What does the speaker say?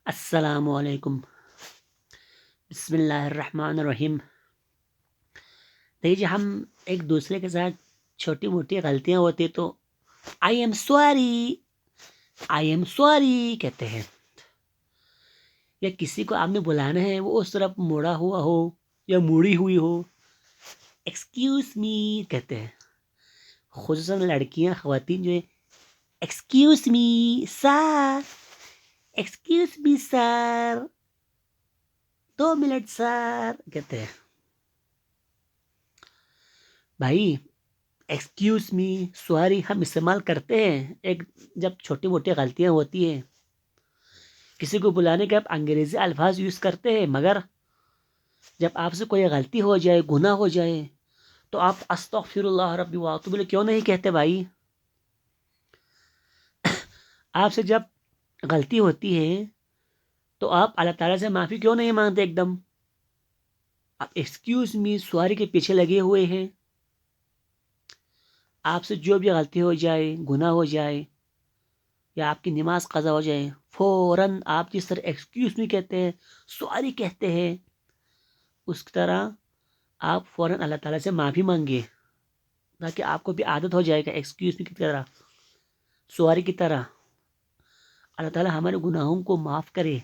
السلام علیکم، بسم اللہ الرحمن الرحیم۔ دیکھیے، ہم ایک دوسرے کے ساتھ چھوٹی موٹی غلطیاں ہوتی تو آئی ایم سوری کہتے ہیں، یا کسی کو آپ نے بلانا ہے وہ اس طرف موڑا ہوا ہو یا موڑی ہوئی ہو، ایکسکیوز می کہتے ہیں۔ خصوصاً لڑکیاں، خواتین جو ہے ایکسکیوز می سر، ایکسکیوز می سر، 2 منٹ سر کہتے ہیں۔ بھائی، ایکسکیوز می، سوری ہم استعمال کرتے ہیں جب چھوٹی موٹی غلطیاں ہوتی ہیں، کسی کو بلانے کے آپ انگریزی الفاظ یوز کرتے ہیں، مگر جب آپ سے کوئی غلطی ہو جائے، گناہ ہو جائے، تو آپ استغفر اللہ ربی واتوب الیہ کیوں نہیں کہتے؟ بھائی، آپ سے جب غلطی ہوتی ہے تو آپ اللہ تعالیٰ سے معافی کیوں نہیں مانگتے؟ ایک دم آپ ایکسکیوز می سوری کے پیچھے لگے ہوئے ہیں۔ آپ سے جو بھی غلطی ہو جائے، گناہ ہو جائے، یا آپ کی نماز قضا ہو جائے، فوراً آپ جس طرح ایکسکیوز می کہتے ہیں، سوری کہتے ہیں، اس طرح آپ فوراً اللہ تعالیٰ سے معافی مانگے، تاکہ آپ کو بھی عادت ہو جائے گا ایکسکیوز می کی طرح، سوری کی طرح۔ اللہ تعالیٰ ہمارے گناہوں کو معاف کرے۔